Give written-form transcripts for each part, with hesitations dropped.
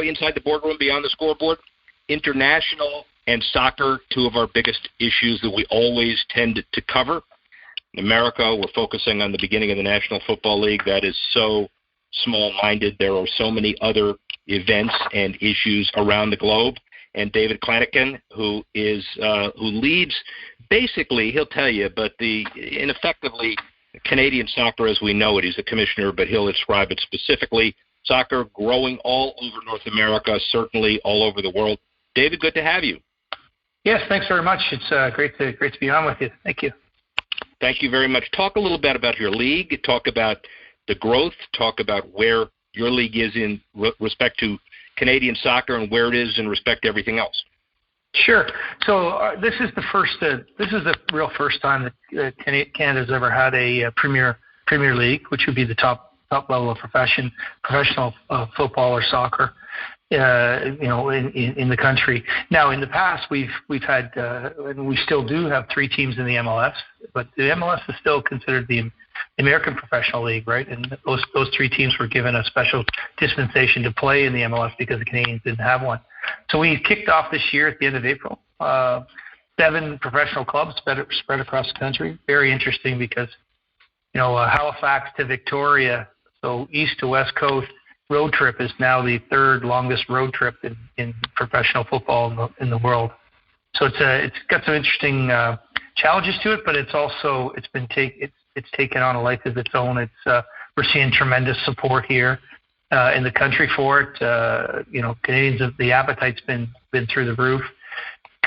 inside the boardroom, beyond the scoreboard, international and soccer, two of our biggest issues that we always tend to cover. In America, we're focusing on the beginning of the National Football League. That is so small-minded. There are so many other events and issues around the globe. And David Clanachan, who leads, basically, he'll tell you, but ineffectively Canadian soccer as we know it. He's the commissioner, but he'll describe it specifically. Soccer growing all over North America, certainly all over the world. David, good to have you. Yes, thanks very much. It's great to be on with you. Thank you. Thank you very much. Talk a little bit about your league. Talk about the growth. Talk about where your league is in respect to Canadian soccer and where it is in respect to everything else. Sure. So this is the real first time that Canada's ever had a Premier League, which would be the top level of professional football or soccer, in the country. Now, in the past, we've had, and we still do have 3 teams in the MLS, but the MLS is still considered the American Professional League, right? And those 3 teams were given a special dispensation to play in the MLS because the Canadians didn't have one. So we kicked off this year at the end of April. 7 professional clubs spread across the country. Very interesting because, Halifax to Victoria, so east to west coast road trip is now the 3rd longest road trip in professional football in the world. So it's got some interesting challenges to it, but it's also it's taken on a life of its own. We're seeing tremendous support here in the country for it. Canadians, the appetite's been through the roof.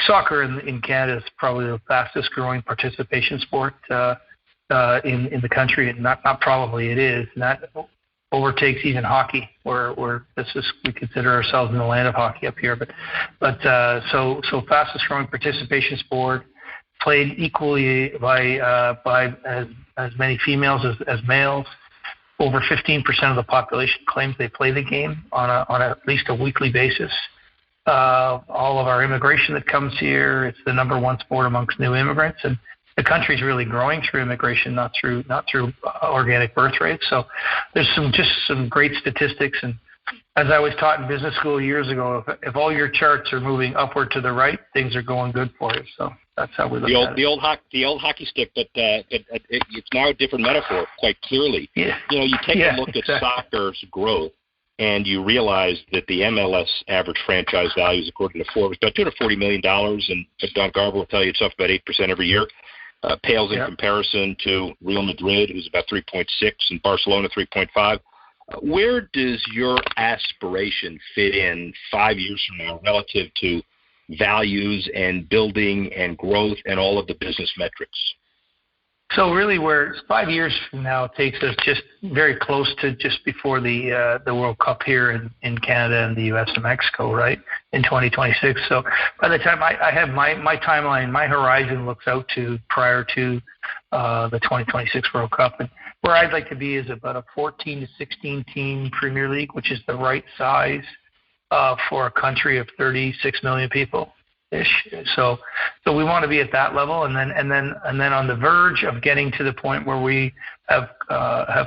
Soccer in Canada is probably the fastest growing participation sport in the country, and not probably it is. And that overtakes even hockey, where we consider ourselves in the land of hockey up here. But so fastest growing participation sport, played equally by as many females as males. Over 15% of the population claims they play the game on at least a weekly basis. All of our immigration that comes here, it's the number 1 sport amongst new immigrants, and the country's really growing through immigration, not through organic birth rates. So there's some great statistics. And as I was taught in business school years ago, if all your charts are moving upward to the right, things are going good for you. So that's how we look at it. The old hockey stick, but it's now a different metaphor, quite clearly. Yeah. You take a look at soccer's growth, and you realize that the MLS average franchise values, according to Forbes, about $240 million, and Don Garber will tell you it's up about 8% every year. Pales in comparison to Real Madrid, who's about 3.6, and Barcelona 3.5. Where does your aspiration fit in 5 years from now relative to values and building and growth and all of the business metrics? So really, where 5 years from now takes us just very close to just before the World Cup here in Canada and the U.S. and Mexico, right, in 2026. So by the time I have my timeline, my horizon looks out to prior to the 2026 World Cup. And where I'd like to be is about a 14 to 16 team Premier League, which is the right size for a country of 36 million people. So we want to be at that level, and then on the verge of getting to the point where we have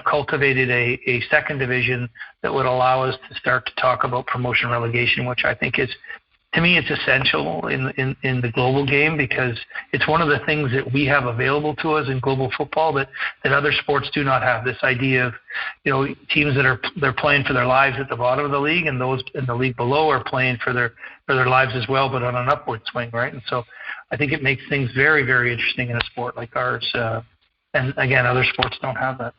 cultivated a second division that would allow us to start to talk about promotion relegation, which I think is, to me, it's essential in the global game, because it's one of the things that we have available to us in global football that other sports do not have. This idea of, teams that they're playing for their lives at the bottom of the league, and those in the league below are playing for their lives as well, but on an upward swing, right? And so I think it makes things very, very interesting in a sport like ours. And again, other sports don't have that.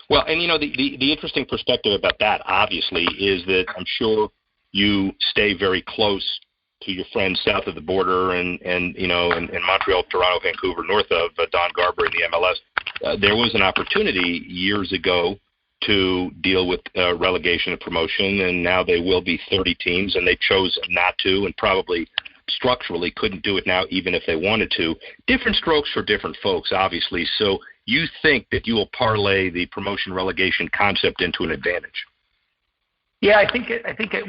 Well, and the interesting perspective about that, obviously, is that I'm sure you stay very close to your friends south of the border and in Montreal, Toronto, Vancouver, north of Don Garber in the MLS. There was an opportunity years ago to deal with relegation and promotion, and now they will be 30 teams, and they chose not to, and probably structurally couldn't do it now even if they wanted to. Different strokes for different folks, obviously. So you think that you will parlay the promotion relegation concept into an advantage? Yeah, I think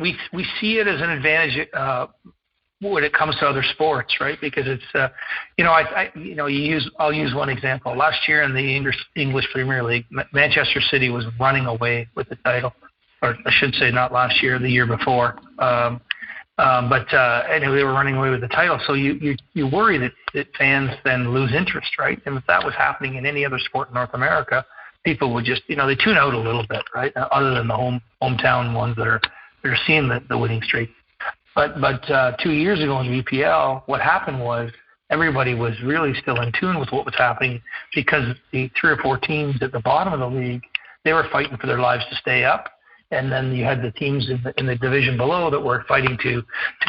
we see it as an advantage when it comes to other sports, right? Because it's I'll use one example. Last year in the English Premier League, Manchester City was running away with the title, or I should say not last year, the year before. Anyway, they were running away with the title. So you worry that fans then lose interest, right? And if that was happening in any other sport in North America, people would just, they tune out a little bit, right? Other than the hometown ones that are seeing the winning streak. But 2 years ago in the EPL, what happened was everybody was really still in tune with what was happening because the 3 or 4 teams at the bottom of the league, they were fighting for their lives to stay up. And then you had the teams in the division below that were fighting to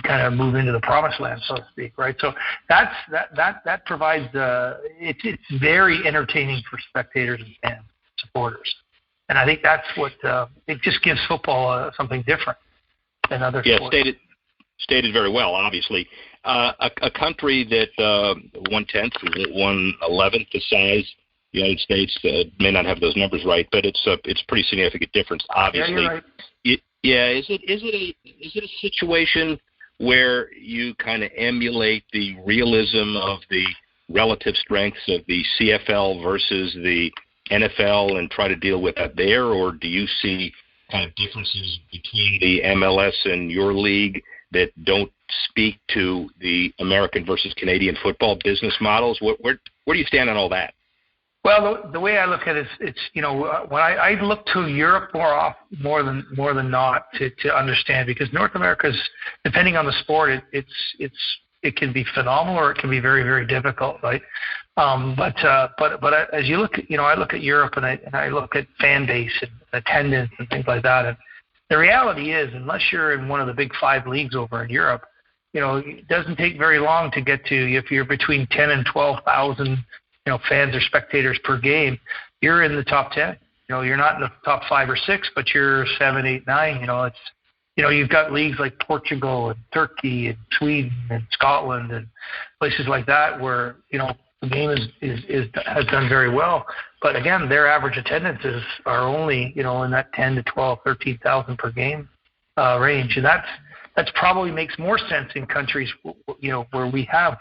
kind of move into the promised land, so to speak, right? So that provides it's very entertaining for spectators and fans, supporters, and I think that's what it just gives football something different than other sports. Yeah, stated very well. Obviously, a country that 1/10, 1/11 the size. The United States may not have those numbers right, but it's a pretty significant difference. Obviously, yeah, you're right. Is it a situation where you kind of emulate the realism of the relative strengths of the CFL versus the NFL and try to deal with that there, or do you see kind of differences between the MLS and your league that don't speak to the American versus Canadian football business models? Where do you stand on all that? Well, the way I look at it is, when I look to Europe more than not to understand, because North America's, depending on the sport, it can be phenomenal or it can be very, very difficult, right? But as you look, I look at Europe and I look at fan base and attendance and things like that, and the reality is, unless you're in one of the big 5 leagues over in Europe, it doesn't take very long to get to, if you're between 10 and 12,000. Fans or spectators per game, you're in the top 10. You're not in the top 5 or 6, but you're 7, 8, 9. You've got leagues like Portugal and Turkey and Sweden and Scotland and places like that where, the game has done very well. But again, their average attendances are only, in that 10 to 12, 13,000 per game range. And that's probably makes more sense in countries, where we have,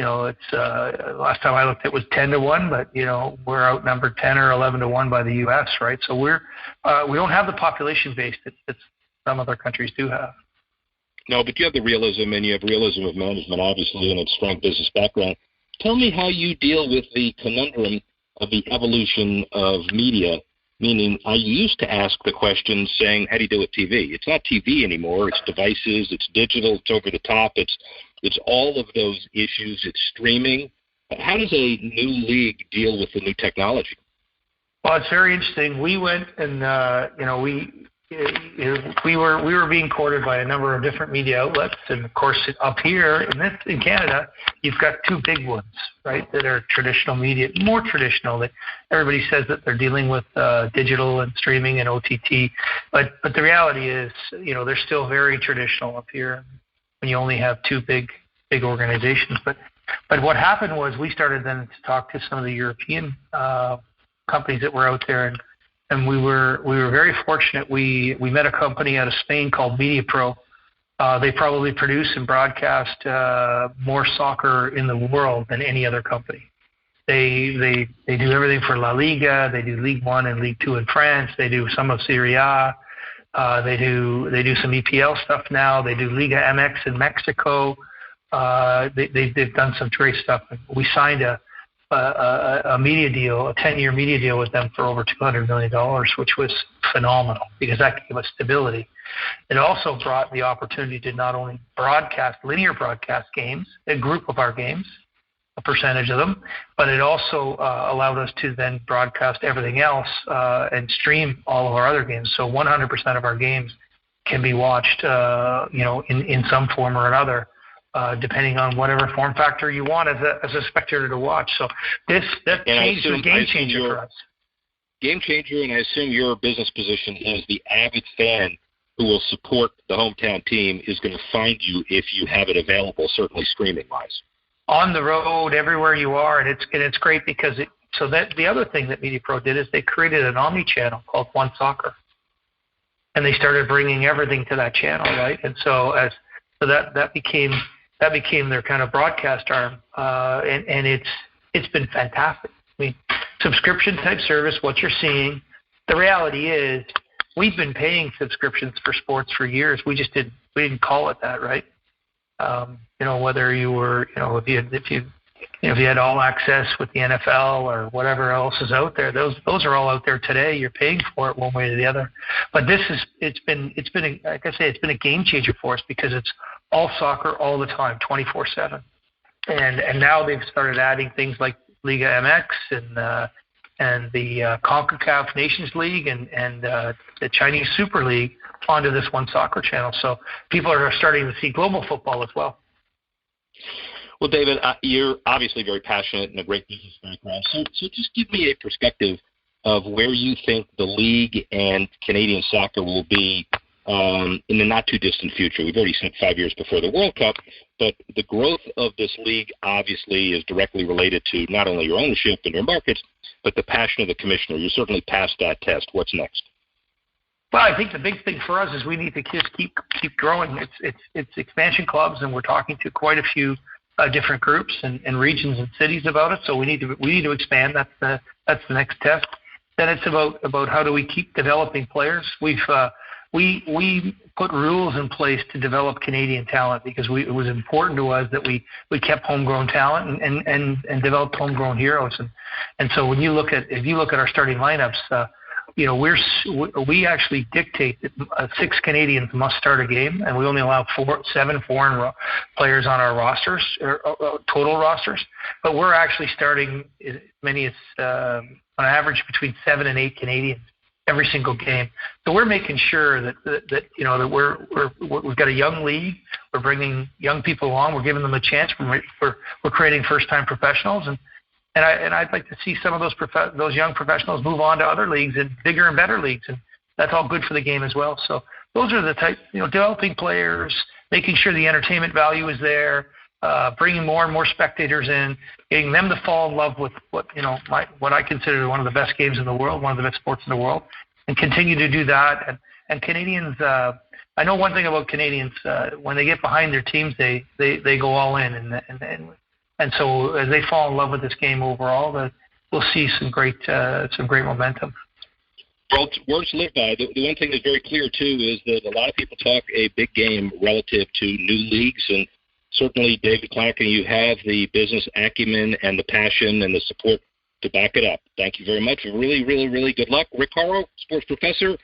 it's last time I looked, it was 10-1, but we're outnumbered 10 or 11-1 by the U.S. Right? So we don't have the population base that some other countries do have. No, but you have the realism, and you have realism of management, obviously, and its strong business background. Tell me how you deal with the conundrum of the evolution of media. Meaning, I used to ask the question saying, how do you deal with TV? It's not TV anymore. It's devices. It's digital. It's over the top. It's all of those issues. It's streaming. How does a new league deal with the new technology? Well, it's very interesting. We went and we were being courted by a number of different media outlets, and of course up here in Canada, you've got 2 big ones, right, that are traditional media, more traditional. That everybody says that they're dealing with digital and streaming and OTT, but the reality is, they're still very traditional up here when you only have 2 big organizations. But what happened was we started then to talk to some of the European companies that were out there, and we were very fortunate. We met a company out of Spain called MediaPro. They probably produce and broadcast more soccer in the world than any other company. They do everything for La Liga. They do Ligue 1 and Ligue 2 in France. They do some of Serie A. They do some EPL stuff now. They do Liga MX in Mexico. They've done some great stuff. We signed a media deal, a 10-year media deal with them for over $200 million, which was phenomenal because that gave us stability. It also brought the opportunity to not only linear broadcast games, a group of our games, a percentage of them, but it also allowed us to then broadcast everything else and stream all of our other games. So 100% of our games can be watched, in some form or another. Depending on whatever form factor you want as a spectator to watch. So that changed a game changer for us. Game changer, and I assume your business position as the avid fan who will support the hometown team is going to find you if you have it available, certainly streaming-wise. On the road, everywhere you are, and it's great because the other thing that MediaPro did is they created an Omnichannel called One Soccer, and they started bringing everything to that channel, right? And so that became their kind of broadcast arm, and it's been fantastic. I mean, subscription type service, what you're seeing, the reality is we've been paying subscriptions for sports for years. We didn't call it that, right? Whether you were, if you had all access with the NFL or whatever else is out there, those are all out there today. You're paying for it one way or the other. But it's been like I say, it's been a game changer for us because it's all soccer all the time, 24/7. And now they've started adding things like Liga MX and the CONCACAF Nations League and the Chinese Super League onto this one soccer channel. So people are starting to see global football as well. Well, David, you're obviously very passionate and a great business background. So just give me a perspective of where you think the league and Canadian soccer will be in the not-too-distant future. We've already said 5 years before the World Cup, but the growth of this league obviously is directly related to not only your ownership and your markets, but the passion of the commissioner. You're certainly passed that test. What's next? Well, I think the big thing for us is we need to just keep growing. It's expansion clubs, and we're talking to quite a few different groups and regions and cities about it. So we need to expand. That's the next test. Then it's about how do we keep developing players. We put rules in place to develop Canadian talent because it was important to us that we kept homegrown talent and developed homegrown heroes. And so if you look at our starting lineups, we actually dictate that 6 Canadians must start a game, and we only allow 7 foreign players on our rosters, or total rosters. But we're actually starting as many as on average between 7 and 8 Canadians every single game. So we're making sure that we've got a young league. We're bringing young people along. We're giving them a chance. We're creating first-time professionals, and I'd like to see some of those young professionals move on to other leagues and bigger and better leagues, and that's all good for the game as well. So those are the type, developing players, making sure the entertainment value is there, bringing more and more spectators in, getting them to fall in love with what I consider one of the best games in the world, one of the best sports in the world, and continue to do that. And Canadians, I know one thing about Canadians: when they get behind their teams, they go all in, and so as they fall in love with this game overall, we'll see some great momentum. Well, words to live by. The one thing that's very clear, too, is that a lot of people talk a big game relative to new leagues, and certainly, David Clanachan, you have the business acumen and the passion and the support to back it up. Thank you very much. Really, really, really good luck. Rick Horrow, sports professor,